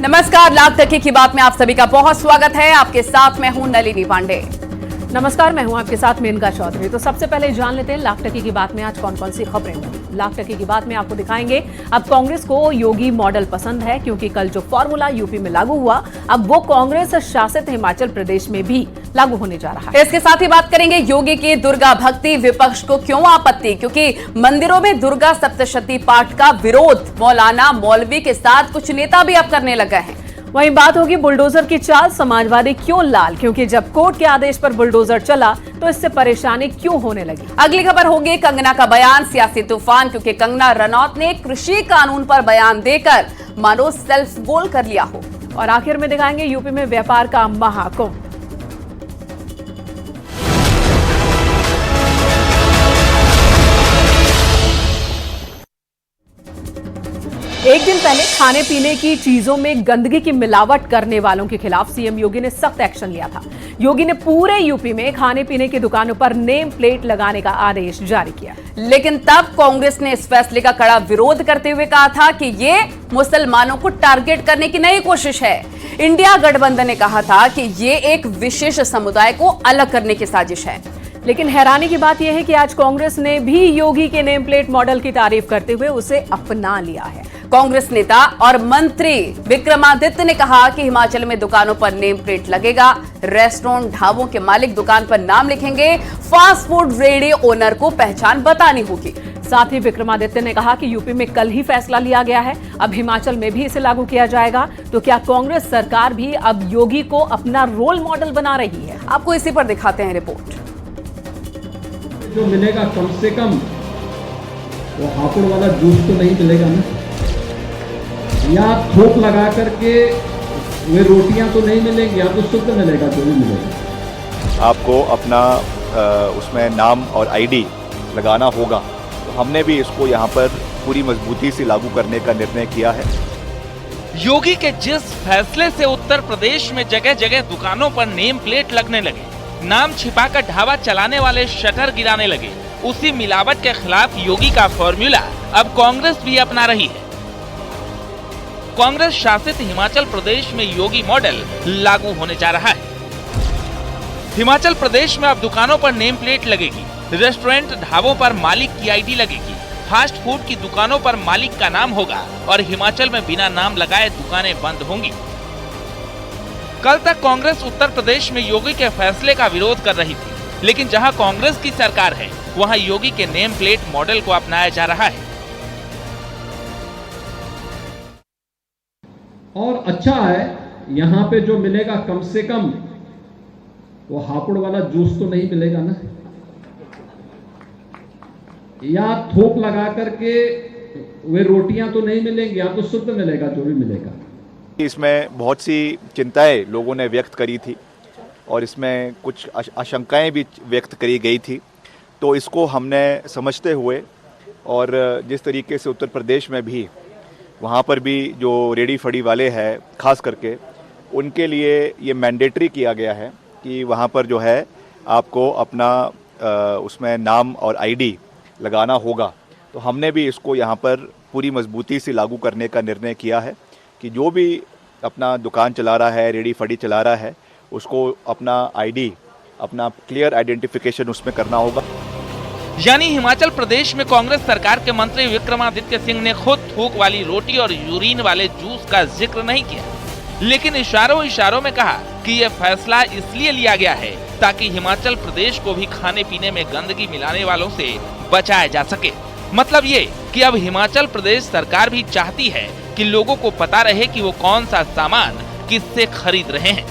नमस्कार, लाख टके की बात में आप सभी का बहुत स्वागत है। आपके साथ मैं हूं नलिनी पांडे। नमस्कार, मैं हूं आपके साथ मेनका चौधरी। तो सबसे पहले जान लेते हैं लाख टके की बात में आज कौन कौन सी खबरें हुई। लाख टके की बात में आपको दिखाएंगे अब कांग्रेस को योगी मॉडल पसंद है, क्योंकि कल जो फॉर्मूला यूपी में लागू हुआ अब वो कांग्रेस शासित हिमाचल प्रदेश में भी लागू होने जा रहा है। इसके साथ ही बात करेंगे योगी की दुर्गा भक्ति, विपक्ष को क्यों आपत्ति, क्योंकि मंदिरों में दुर्गा सप्तशती पाठ का विरोध मौलाना मौलवी के साथ कुछ नेता भी अब करने लगे हैं। वहीं बात होगी बुलडोजर की चाल, समाजवादी क्यों लाल, क्योंकि जब कोर्ट के आदेश पर बुलडोजर चला तो इससे परेशानी क्यों होने लगी। अगली खबर होगी कंगना का बयान, सियासी तूफान, क्योंकि कंगना रनौत ने कृषि कानून पर बयान देकर मानो सेल्फ गोल कर लिया हो। और आखिर में दिखाएंगे यूपी में व्यापार का महाकुंभ। एक दिन पहले खाने पीने की चीजों में गंदगी की मिलावट करने वालों के खिलाफ सीएम योगी ने सख्त एक्शन लिया था। योगी ने पूरे यूपी में खाने पीने की दुकानों पर नेम प्लेट लगाने का आदेश जारी किया। लेकिन तब कांग्रेस ने इस फैसले का कड़ा विरोध करते हुए कहा था कि ये मुसलमानों को टारगेट करने की नई कोशिश है। इंडिया गठबंधन ने कहा था कि ये एक विशेष समुदाय को अलग करने की साजिश है। लेकिन हैरानी की बात यह है कि आज कांग्रेस ने भी योगी के नेम प्लेट मॉडल की तारीफ करते हुए उसे अपना लिया है। कांग्रेस नेता और मंत्री विक्रमादित्य ने कहा कि हिमाचल में दुकानों पर नेम प्लेट लगेगा, रेस्टोरेंट ढाबों के मालिक दुकान पर नाम लिखेंगे, फास्ट फूड रेडी ओनर को पहचान बतानी होगी। साथ ही विक्रमादित्य ने कहा कि यूपी में कल ही फैसला लिया गया है, अब हिमाचल में भी इसे लागू किया जाएगा। तो क्या कांग्रेस सरकार भी अब योगी को अपना रोल मॉडल बना रही है? आपको इसी पर दिखाते हैं रिपोर्ट। जो मिलेगा कम से कम वो हापुड़ वाला जूस तो नहीं मिलेगा ना, या थोक लगा करके वे रोटियां तो नहीं मिलेंगी, या तो शुद्ध मिलेगा जो भी मिलेगा। आपको अपना उसमें नाम और आईडी लगाना होगा। तो हमने भी इसको यहाँ पर पूरी मजबूती से लागू करने का निर्णय किया है। योगी के जिस फैसले से उत्तर प्रदेश में जगह जगह दुकानों पर नेम प्लेट लगने लगे, नाम छिपाकर ढाबा चलाने वाले शटर गिराने लगे, उसी मिलावट के खिलाफ योगी का फॉर्मूला अब कांग्रेस भी अपना रही है। कांग्रेस शासित हिमाचल प्रदेश में योगी मॉडल लागू होने जा रहा है। हिमाचल प्रदेश में अब दुकानों पर नेम प्लेट लगेगी, रेस्टोरेंट ढाबों पर मालिक की आईडी लगेगी, फास्ट फूड की दुकानों पर मालिक का नाम होगा और हिमाचल में बिना नाम लगाए दुकानें बंद होंगी। कल तक कांग्रेस उत्तर प्रदेश में योगी के फैसले का विरोध कर रही थी, लेकिन जहां कांग्रेस की सरकार है वहां योगी के नेम प्लेट मॉडल को अपनाया जा रहा है। और अच्छा है, यहाँ पे जो मिलेगा कम से कम वो हापुड़ वाला जूस तो नहीं मिलेगा ना, या थोक लगा करके वे रोटियां तो नहीं मिलेंगी, या तो शुद्ध मिलेगा जो भी मिलेगा। इसमें बहुत सी चिंताएं लोगों ने व्यक्त करी थी और इसमें कुछ आशंकाएं भी व्यक्त करी गई थी। तो इसको हमने समझते हुए और जिस तरीके से उत्तर प्रदेश में भी वहाँ पर भी जो रेडी फड़ी वाले हैं खास करके उनके लिए ये मैंडेटरी किया गया है कि वहाँ पर जो है आपको अपना उसमें नाम और आईडी लगाना होगा। तो हमने भी इसको यहाँ पर पूरी मजबूती से लागू करने का निर्णय किया है कि जो भी अपना दुकान चला रहा है, रेडी फड़ी चला रहा है, उसको अपना आईडी, अपना क्लियर आइडेंटिफिकेशन उसमें करना होगा। यानी हिमाचल प्रदेश में कांग्रेस सरकार के मंत्री विक्रमादित्य सिंह ने खुद थूक वाली रोटी और यूरिन वाले जूस का जिक्र नहीं किया, लेकिन इशारों में कहा कि यह फैसला इसलिए लिया गया है ताकि हिमाचल प्रदेश को भी खाने पीने में गंदगी मिलाने वालों से बचाया जा सके। मतलब ये कि अब हिमाचल प्रदेश सरकार भी चाहती है कि लोगों को पता रहे कि वो कौन सा सामान किससे खरीद रहे हैं।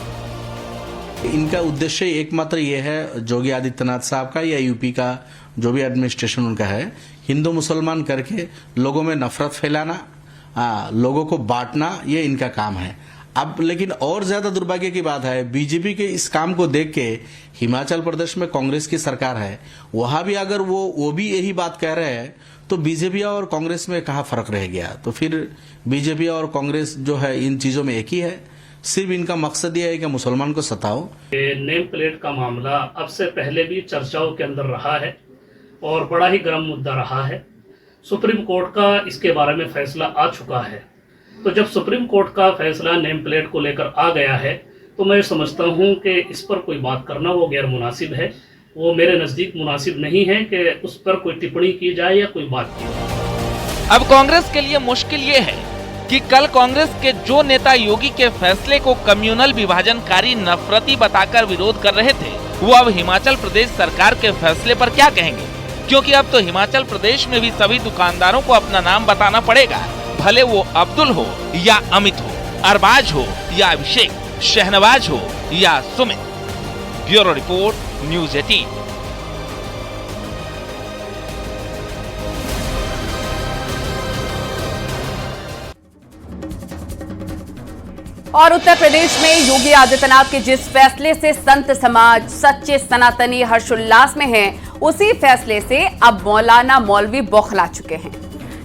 इनका उद्देश्य एकमात्र ये है, योगी आदित्यनाथ साहब का या यूपी का जो भी एडमिनिस्ट्रेशन उनका है, हिंदू मुसलमान करके लोगों में नफरत फैलाना, लोगों को बांटना, ये इनका काम है। अब लेकिन और ज्यादा दुर्भाग्य की बात है, बीजेपी के इस काम को देख के हिमाचल प्रदेश में कांग्रेस की सरकार है, वहां भी अगर वो भी यही बात कह रहे हैं तो बीजेपी और कांग्रेस में कहाँ फर्क रह गया? तो फिर बीजेपी और कांग्रेस जो है इन चीजों में एक ही है, सिर्फ इनका मकसद यह है कि मुसलमान को सताओ। नेम प्लेट का मामला अब से पहले भी चर्चाओं के अंदर रहा है और बड़ा ही गर्म मुद्दा रहा है। सुप्रीम कोर्ट का इसके बारे में फैसला आ चुका है। तो जब सुप्रीम कोर्ट का फैसला नेम प्लेट को लेकर आ गया है तो मैं समझता हूं कि इस पर कोई बात करना वो गैर मुनासिब है। वो मेरे नज़दीक मुनासिब नहीं है कि उस पर कोई टिप्पणी की जाए या कोई बात की जाए। अब कांग्रेस के लिए मुश्किल ये है कि कल कांग्रेस के जो नेता योगी के फैसले को कम्युनल विभाजनकारी नफरती बताकर विरोध कर रहे थे, वो अब हिमाचल प्रदेश सरकार के फैसले पर क्या कहेंगे, क्योंकि अब तो हिमाचल प्रदेश में भी सभी दुकानदारों को अपना नाम बताना पड़ेगा, भले वो अब्दुल हो या अमित हो, अरबाज हो या अभिषेक, शहनवाज हो या सुमित। Bureau report, news 18। और उत्तर प्रदेश में योगी आदित्यनाथ के जिस फैसले से संत समाज, सच्चे सनातनी हर्षोल्लास में हैं, उसी फैसले से अब मौलाना मौलवी बौखला चुके हैं,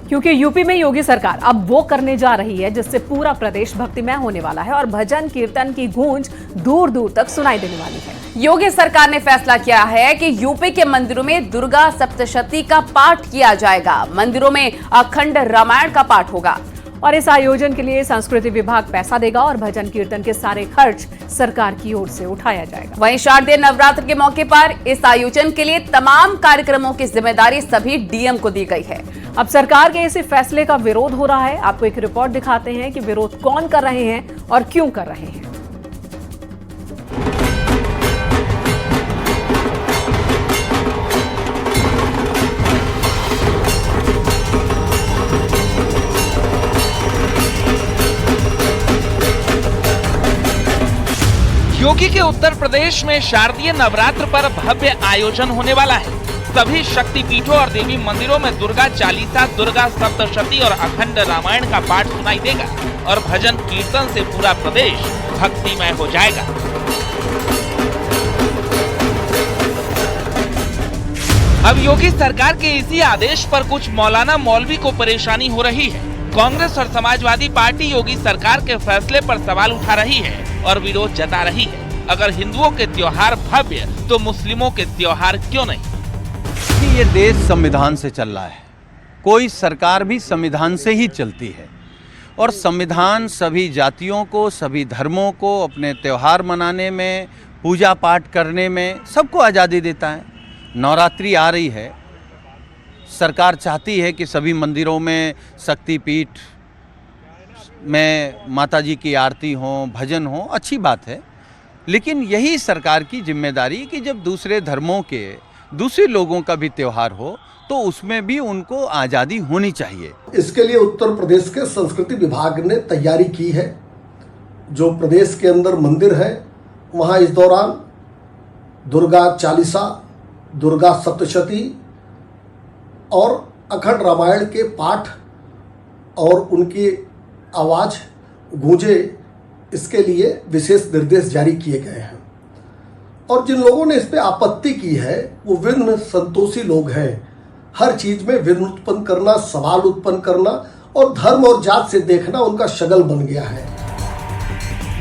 क्योंकि यूपी में योगी सरकार अब वो करने जा रही है जिससे पूरा प्रदेश भक्तिमय होने वाला है और भजन कीर्तन की गूंज दूर दूर तक सुनाई देने वाली है। योगी सरकार ने फैसला किया है कि यूपी के मंदिरों में दुर्गा सप्तशती का पाठ किया जाएगा। मंदिरों में अखंड रामायण का पाठ होगा और इस आयोजन के लिए संस्कृति विभाग पैसा देगा और भजन कीर्तन के सारे खर्च सरकार की ओर से उठाया जाएगा। वहीं शारदीय नवरात्र के मौके पर इस आयोजन के लिए तमाम कार्यक्रमों की जिम्मेदारी सभी डीएम को दी गई है। अब सरकार के इस फैसले का विरोध हो रहा है। आपको एक रिपोर्ट दिखाते हैं कि विरोध कौन कर रहे हैं और क्यों कर रहे हैं। योगी के उत्तर प्रदेश में शारदीय नवरात्र पर भव्य आयोजन होने वाला है। सभी शक्तिपीठों और देवी मंदिरों में दुर्गा चालीसा, दुर्गा सप्तशती और अखंड रामायण का पाठ सुनाई देगा और भजन कीर्तन से पूरा प्रदेश भक्तिमय हो जाएगा। अब योगी सरकार के इसी आदेश पर कुछ मौलाना मौलवी को परेशानी हो रही है। कांग्रेस और समाजवादी पार्टी योगी सरकार के फैसले पर सवाल उठा रही है और विरोध जता रही है। अगर हिंदुओं के त्योहार भव्य तो मुस्लिमों के त्योहार क्यों नहीं? ये देश संविधान से चल रहा है, कोई सरकार भी संविधान से ही चलती है और संविधान सभी जातियों को, सभी धर्मों को अपने त्योहार मनाने में, पूजा पाठ करने में सबको आज़ादी देता है। नवरात्रि आ रही है, सरकार चाहती है कि सभी मंदिरों में शक्तिपीठ में माताजी की आरती हो, भजन हो, अच्छी बात है। लेकिन यही सरकार की जिम्मेदारी कि जब दूसरे धर्मों के, दूसरे लोगों का भी त्योहार हो तो उसमें भी उनको आज़ादी होनी चाहिए। इसके लिए उत्तर प्रदेश के संस्कृति विभाग ने तैयारी की है। जो प्रदेश के अंदर मंदिर है वहाँ इस दौरान दुर्गा चालीसा, दुर्गा सप्तशती और अखंड रामायण के पाठ और उनकी आवाज़ गूंजे, इसके लिए विशेष निर्देश जारी किए गए हैं। और जिन लोगों ने इस पे आपत्ति की है वो विघ्न संतोषी लोग हैं। हर चीज में विघ्न उत्पन्न करना, सवाल उत्पन्न करना और धर्म और जात से देखना उनका शगल बन गया है।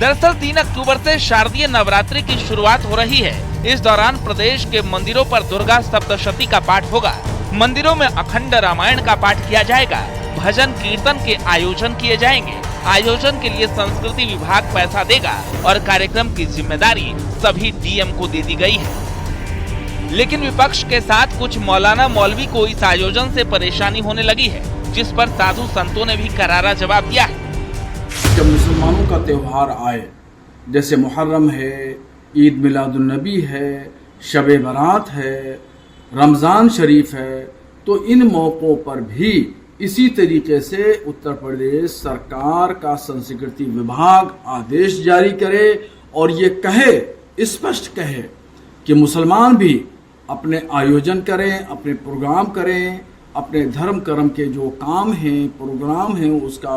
दरअसल 3 अक्टूबर से शारदीय नवरात्रि की शुरुआत हो रही है। इस दौरान प्रदेश के मंदिरों पर दुर्गा सप्तशती का पाठ होगा। मंदिरों में अखंड रामायण का पाठ किया जाएगा। भजन कीर्तन के आयोजन किए जाएंगे। आयोजन के लिए संस्कृति विभाग पैसा देगा और कार्यक्रम की जिम्मेदारी सभी डीएम को दे दी गई है। लेकिन विपक्ष के साथ कुछ मौलाना मौलवी को इस आयोजन से परेशानी होने लगी है, जिस पर साधु संतों ने भी करारा जवाब दिया है। जब मुसलमानों का त्योहार आए, जैसे मुहर्रम है, ईद मिलादुन नबी है, शब बारात है, रमज़ान शरीफ है, तो इन मौक़ों पर भी इसी तरीके से उत्तर प्रदेश सरकार का संस्कृति विभाग आदेश जारी करे और ये कहे, स्पष्ट कहे कि मुसलमान भी अपने आयोजन करें, अपने प्रोग्राम करें, अपने धर्म कर्म के जो काम हैं, प्रोग्राम हैं, उसका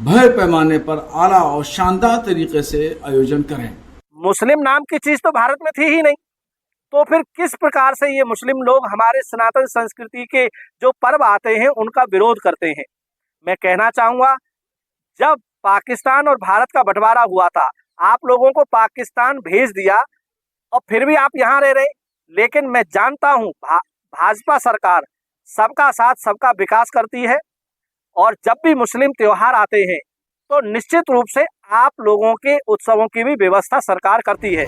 बड़े पैमाने पर आला और शानदार तरीके से आयोजन करें। मुस्लिम नाम की चीज तो भारत में थी ही नहीं, तो फिर किस प्रकार से ये मुस्लिम लोग हमारे सनातन संस्कृति के जो पर्व आते हैं उनका विरोध करते हैं? मैं कहना चाहूँगा, जब पाकिस्तान और भारत का बंटवारा हुआ था, आप लोगों को पाकिस्तान भेज दिया और फिर भी आप यहाँ रह रहे। लेकिन मैं जानता हूँ भाजपा सरकार सबका साथ सबका विकास करती है और जब भी मुस्लिम त्योहार आते हैं तो निश्चित रूप से आप लोगों के उत्सवों की भी व्यवस्था सरकार करती है।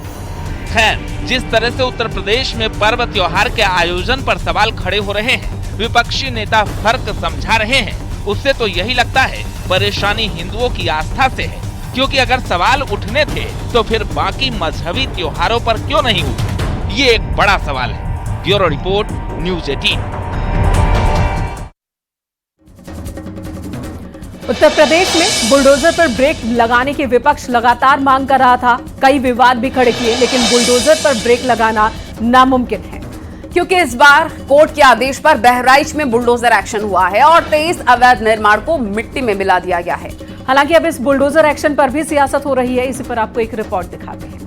खैर, जिस तरह से उत्तर प्रदेश में पर्व त्योहार के आयोजन पर सवाल खड़े हो रहे हैं, विपक्षी नेता फर्क समझा रहे हैं, उससे तो यही लगता है परेशानी हिंदुओं की आस्था से है, क्योंकि अगर सवाल उठने थे तो फिर बाकी मजहबी त्योहारों पर क्यों नहीं उठे? ये एक बड़ा सवाल है। Bureau report, news 18। Uttar Pradesh में बुलडोजर पर ब्रेक लगाने की विपक्ष लगातार मांग कर रहा था। कई विवाद भी खड़े किए, लेकिन बुलडोजर पर ब्रेक लगाना नामुमकिन है, क्योंकि इस बार कोर्ट के आदेश पर बहराइच में बुलडोजर एक्शन हुआ है और 23 अवैध निर्माण को मिट्टी में मिला दिया गया है। हालांकि अब इस बुलडोजर एक्शन पर भी सियासत हो रही है। इसी पर आपको एक रिपोर्ट दिखाते हैं।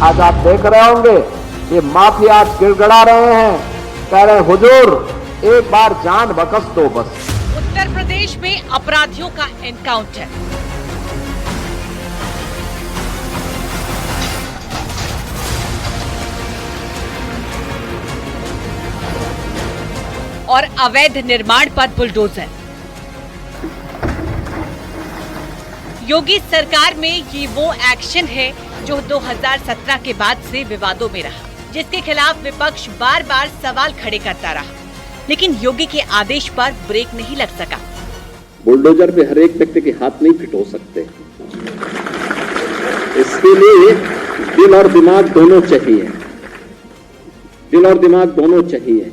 आज आप देख रहे होंगे ये माफिया गिड़गड़ा रहे हैं, कह रहे हुजूर एक बार जान बख्श दो बस। उत्तर प्रदेश में अपराधियों का एनकाउंटर। और अवैध निर्माण पर बुलडोजर। योगी सरकार में ये वो एक्शन है जो 2017 के बाद से विवादों में रहा, जिसके खिलाफ विपक्ष बार बार सवाल खड़े करता रहा, लेकिन योगी के आदेश पर ब्रेक नहीं लग सका। बुलडोजर पे हर एक व्यक्ति के हाथ नहीं फिट हो सकते, इसके लिए दिल और दिमाग दोनों चाहिए। दिल और दिमाग दोनों चाहिए।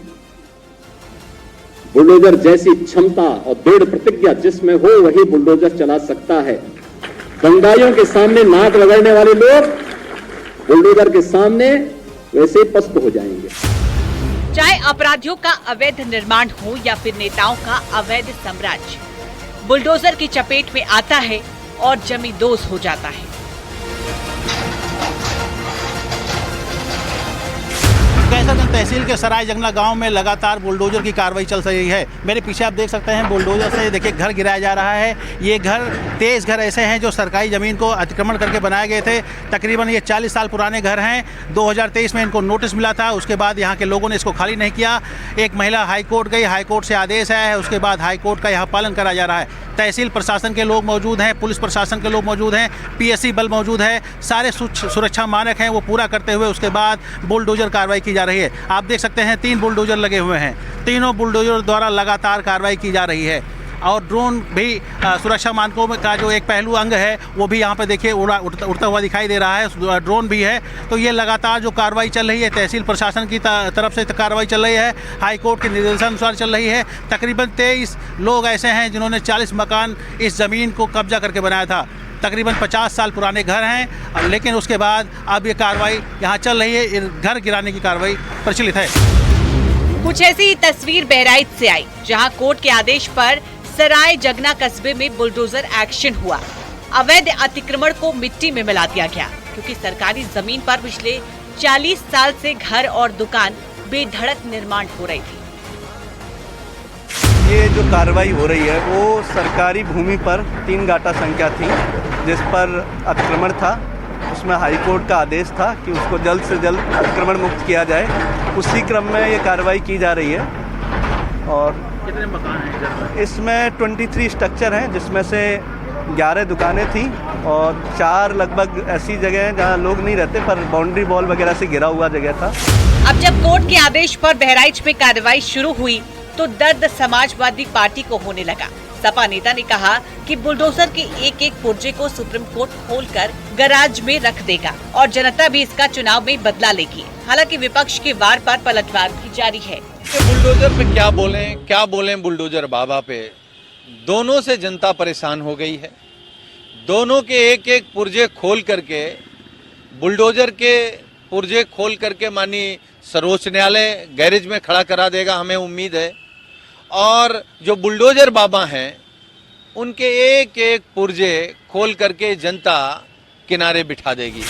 बुलडोजर जैसी क्षमता और दृढ़ प्रतिज्ञा जिसमें हो वही बुलडोजर चला सकता है। दंगाइयों के सामने नाक रगड़ने वाले लोग बुलडोजर के सामने वैसे पस्त हो जाएंगे। चाहे अपराधियों का अवैध निर्माण हो या फिर नेताओं का अवैध साम्राज्य, बुलडोजर की चपेट में आता है और जमींदोज हो जाता है। कैसरगंज तहसील के सराय जंगला गांव में लगातार बुलडोजर की कार्रवाई चल रही है। मेरे पीछे आप देख सकते हैं बुलडोजर से देखिए घर गिराया जा रहा है। ये घर 23 घर ऐसे हैं जो सरकारी ज़मीन को अतिक्रमण करके बनाए गए थे। तकरीबन ये 40 साल पुराने घर हैं। 2023 में इनको नोटिस मिला था, उसके बाद यहाँ के लोगों ने इसको खाली नहीं किया। एक महिला हाईकोर्ट गई, हाईकोर्ट से आदेश आया है, उसके बाद हाईकोर्ट का यहाँ पालन करा जा रहा है। तहसील प्रशासन के लोग मौजूद हैं, पुलिस प्रशासन के लोग मौजूद हैं, पीएससी बल मौजूद है। सारे सुरक्षा मानक हैं वो पूरा करते हुए उसके बाद बुलडोजर कार्रवाई की जा रही है। आप देख सकते हैं 3 बुलडोजर लगे हुए हैं। तीनों बुलडोजर द्वारा लगातार कार्रवाई की जा रही है और ड्रोन भी सुरक्षा मानकों का जो एक पहलू अंग है वो भी यहाँ पे देखिए उड़ता हुआ दिखाई दे रहा है। ड्रोन भी है। तो ये लगातार जो कार्रवाई चल रही है तहसील प्रशासन की तरफ से कार्रवाई चल रही है, हाईकोर्ट के निर्देशानुसार चल रही है। तकरीबन 23 लोग ऐसे हैं जिन्होंने 40 मकान इस ज़मीन को कब्जा करके बनाया था। तकरीबन 50 साल पुराने घर हैं, लेकिन उसके बाद अब ये कार्रवाई यहाँ चल रही है। घर गिराने की कार्रवाई प्रचलित है। कुछ ऐसी तस्वीर बहराइच से आई, जहाँ कोर्ट के आदेश पर सराय जगना कस्बे में बुलडोजर एक्शन हुआ। अवैध अतिक्रमण को मिट्टी में मिला दिया गया, क्योंकि सरकारी जमीन पर पिछले 40 साल से घर और दुकान बेधड़क निर्माण हो रही थी। ये जो कार्रवाई हो रही है वो सरकारी भूमि पर 3 गाटा संख्या थी जिस पर अतिक्रमण था। उसमें हाईकोर्ट का आदेश था कि उसको जल्द से जल्द अतिक्रमण मुक्त किया जाए। उसी क्रम में ये कार्रवाई की जा रही है। और कितने मकान हैं? इसमें 23 स्ट्रक्चर हैं, जिसमें से 11 दुकानें थी और 4 लगभग ऐसी जगह हैं जहाँ लोग नहीं रहते पर बाउंड्री वॉल वगैरह से घिरा हुआ जगह था। अब जब कोर्ट के आदेश पर बहराइच में कार्रवाई शुरू हुई तो दर्द समाजवादी पार्टी को होने लगा। सपा नेता ने कहा कि बुलडोजर के एक पुर्जे को सुप्रीम कोर्ट खोलकर गैराज में रख देगा और जनता भी इसका चुनाव में बदला लेगी। हालांकि विपक्ष के वार पर पलटवार भी जारी है। बुलडोजर पे क्या बोलें बुलडोजर बाबा पे। दोनों से जनता परेशान हो गई है। दोनों के एक पुर्जे खोल करके बुलडोजर के पुर्जे खोल करके माननीय सर्वोच्च न्यायालय गैरेज में खड़ा करा देगा, हमें उम्मीद है। और जो बुलडोजर बाबा हैं उनके एक पुर्जे खोल करके जनता किनारे बिठा देगी।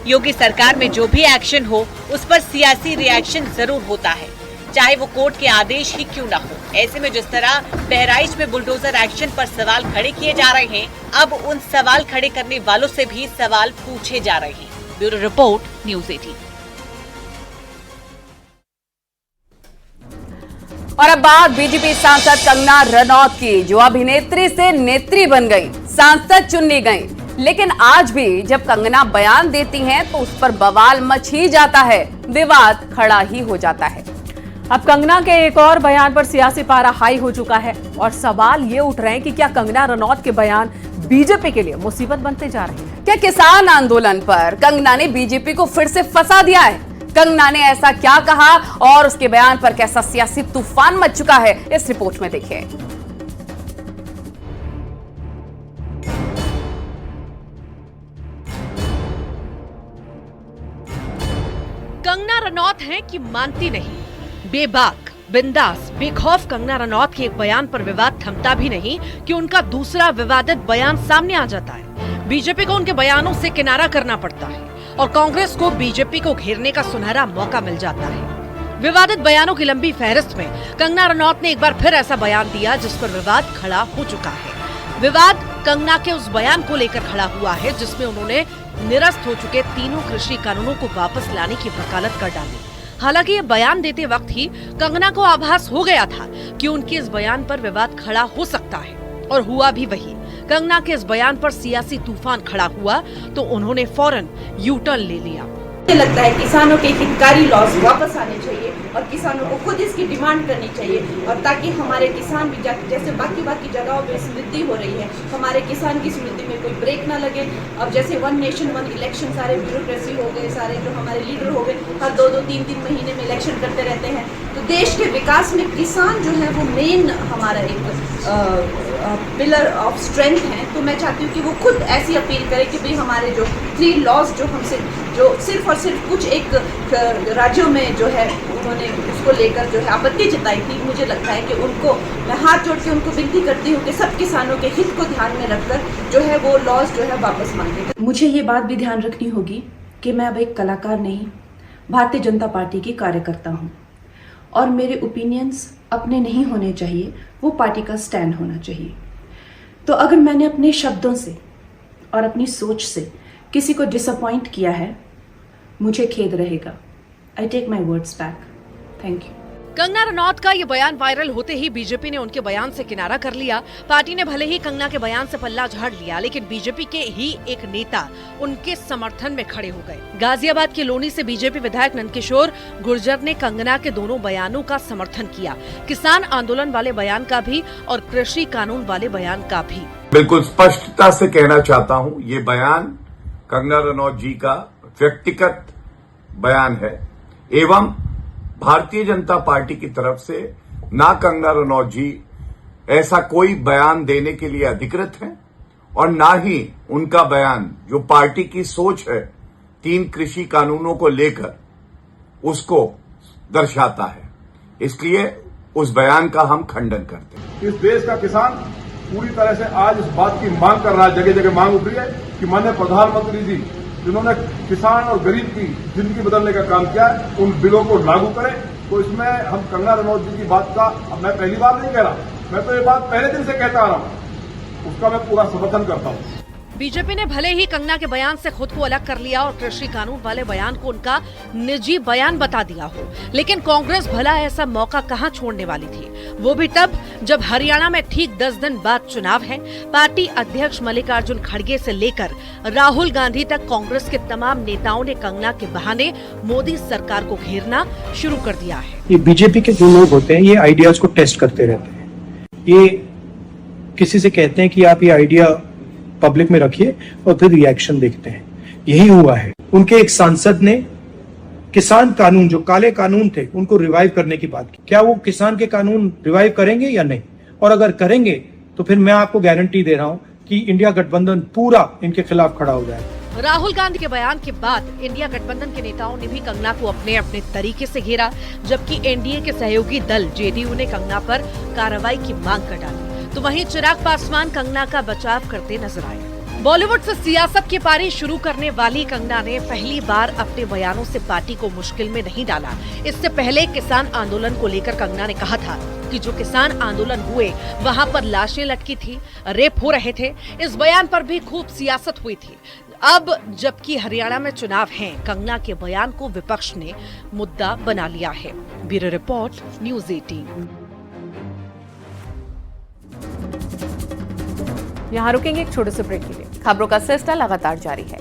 योगी सरकार में जो भी एक्शन हो उस पर सियासी रिएक्शन जरूर होता है, चाहे वो कोर्ट के आदेश ही क्यों न हो। ऐसे में जिस तरह बहराइच में बुलडोजर एक्शन पर सवाल खड़े किए जा रहे हैं, अब उन सवाल खड़े करने वालों से भी सवाल पूछे जा रहे हैं। Bureau report, news 18। और अब बात बीजेपी सांसद कंगना रनौत की, जो अभिनेत्री से नेत्री बन गई, सांसद चुनी गई। लेकिन आज भी जब कंगना बयान देती हैं तो उस पर बवाल मच ही जाता है, विवाद खड़ा ही हो जाता है। अब कंगना के एक और बयान पर सियासी पारा हाई हो चुका है और सवाल ये उठ रहे हैं कि क्या कंगना रनौत के बयान बीजेपी के लिए मुसीबत बनते जा रहे हैं। क्या किसान आंदोलन पर कंगना ने बीजेपी को फिर से फंसा दिया है? कंगना ने ऐसा क्या कहा और उसके बयान पर कैसा सियासी तूफान मच चुका है, इस रिपोर्ट में देखिए। कंगना रनौत हैं कि मानती नहीं। बेबाक, बिंदास, बेखौफ कंगना रनौत के एक बयान पर विवाद थमता भी नहीं कि उनका दूसरा विवादित बयान सामने आ जाता है। बीजेपी को उनके बयानों से किनारा करना पड़ता है और कांग्रेस को बीजेपी को घेरने का सुनहरा मौका मिल जाता है। विवादित बयानों की लंबी फहरिस्त में कंगना रनौत ने एक बार फिर ऐसा बयान दिया जिस पर विवाद खड़ा हो चुका है। विवाद कंगना के उस बयान को लेकर खड़ा हुआ है जिसमें उन्होंने निरस्त हो चुके तीनों कृषि कानूनों को वापस लाने की वकालत कर डाली। हालांकि ये बयान देते वक्त ही कंगना को आभास हो गया था कि उनके इस बयान पर विवाद खड़ा हो सकता है, और हुआ भी वही। कंगना के इस बयान पर सियासी तूफान खड़ा हुआ तो उन्होंने फौरन यू टर्न ले लिया। मुझे लगता है किसानों के हितकारी लॉज वापस आने चाहिए और किसानों को खुद इसकी डिमांड करनी चाहिए, और ताकि हमारे किसान भी जैसे बाकी जगहों पे समृद्धि हो रही है, हमारे किसान की समृद्धि में कोई ब्रेक ना लगे। अब जैसे 1 नेशन 1 इलेक्शन, सारे ब्यूरोक्रेसी हो गए, सारे जो हमारे लीडर हो गए, हर 2-2, 3-3 महीने में इलेक्शन करते रहते हैं। तो देश के विकास में किसान जो है वो मेन हमारा एक पिलर ऑफ स्ट्रेंथ है। तो मैं चाहती हूँ कि वो खुद ऐसी अपील करे कि भाई हमारे जो 3 लॉज जो हमसे जो सिर्फ और सिर्फ कुछ एक राज्यों में जो है उन्होंने उसको लेकर जो है आपत्ति जताई थी, मुझे लगता है कि उनको मैं हाथ जोड़ के उनको विनती करती हूँ कि सब किसानों के हित को ध्यान में रखकर जो है वो लॉज जो है वापस मांगे। मुझे ये बात भी ध्यान रखनी होगी कि मैं अब एक कलाकार नहीं, भारतीय जनता पार्टी की कार्यकर्ता हूँ, और मेरे ओपिनियंस अपने नहीं होने चाहिए, वो पार्टी का स्टैंड होना चाहिए। तो अगर मैंने अपने शब्दों से और अपनी सोच से किसी को डिसअपॉइंट किया है, मुझे खेद रहेगा। I take my words back. Thank you. Kangana Ranaut का ये बयान वायरल होते ही बीजेपी ने उनके बयान से किनारा कर लिया। पार्टी ने भले ही कंगना के बयान से पल्ला झाड़ लिया, लेकिन बीजेपी के ही एक नेता उनके समर्थन में खड़े हो गए। गाजियाबाद के लोनी से बीजेपी विधायक नंदकिशोर गुर्जर ने कंगना के दोनों बयानों का समर्थन किया, किसान आंदोलन वाले बयान का भी और कृषि कानून वाले बयान का भी। बिल्कुल स्पष्टता से कहना चाहता हूँ, ये बयान कंगना रनौत जी का व्यक्तिगत बयान है एवं भारतीय जनता पार्टी की तरफ से ना कंगना रनौत जी ऐसा कोई बयान देने के लिए अधिकृत हैं और ना ही उनका बयान जो पार्टी की सोच है 3 कृषि कानूनों को लेकर उसको दर्शाता है। इसलिए उस बयान का हम खंडन करते हैं। इस देश का किसान पूरी तरह से आज इस बात की मांग कर रहा है, जगह जगह मांग उठ रही है कि माननीय प्रधानमंत्री जी जिन्होंने किसान और गरीब की जिंदगी बदलने का काम किया है, उन बिलों को लागू करें। तो इसमें हम कंगना रनौत जी की बात का, अब मैं पहली बार नहीं कह रहा, मैं तो ये बात पहले दिन से कहता आ रहा हूं, उसका मैं पूरा समर्थन करता हूं। बीजेपी ने भले ही कंगना के बयान से खुद को अलग कर लिया और कृषि कानून वाले बयान को उनका निजी बयान बता दिया हो, लेकिन कांग्रेस भला ऐसा मौका कहां छोड़ने वाली थी, वो भी तब जब हरियाणा में ठीक 10 दिन बाद चुनाव है। पार्टी अध्यक्ष मल्लिकार्जुन खड़गे से लेकर राहुल गांधी तक कांग्रेस के तमाम नेताओं ने कंगना के बहाने मोदी सरकार को घेरना शुरू कर दिया है। ये बीजेपी के जो लोग होते हैं ये आइडियाज को टेस्ट करते रहते हैं। ये किसी से कहते हैं कि आप ये आइडिया पब्लिक में रखिए और फिर रिएक्शन देखते हैं। यही हुआ है। उनके एक सांसद ने किसान कानून, जो काले कानून थे, उनको रिवाइव करने की बात की। क्या वो किसान के कानून रिवाइव करेंगे या नहीं? और अगर करेंगे तो फिर मैं आपको गारंटी दे रहा हूं कि इंडिया गठबंधन पूरा इनके खिलाफ खड़ा हो जाएगा। राहुल गांधी के बयान के बाद इंडिया गठबंधन के नेताओं ने भी कंगना को अपने अपने तरीके से घेरा, जबकि एनडीए के सहयोगी दल जेडीयू ने कंगना पर कार्रवाई की मांग कर डाली। तो वहीं चिराग पासवान कंगना का बचाव करते नजर आए। बॉलीवुड से सियासत की पारी शुरू करने वाली कंगना ने पहली बार अपने बयानों से पार्टी को मुश्किल में नहीं डाला। इससे पहले किसान आंदोलन को लेकर कंगना ने कहा था कि जो किसान आंदोलन हुए वहां पर लाशें लटकी थी, रेप हो रहे थे। इस बयान पर भी खूब सियासत हुई थी। अब जबकि हरियाणा में चुनाव हैं, कंगना के बयान को विपक्ष ने मुद्दा बना लिया है। Bureau report, news 18। यहाँ रुकेंगे एक छोटे से ब्रेक के लिए। खबरों का सिलसिला लगातार जारी है।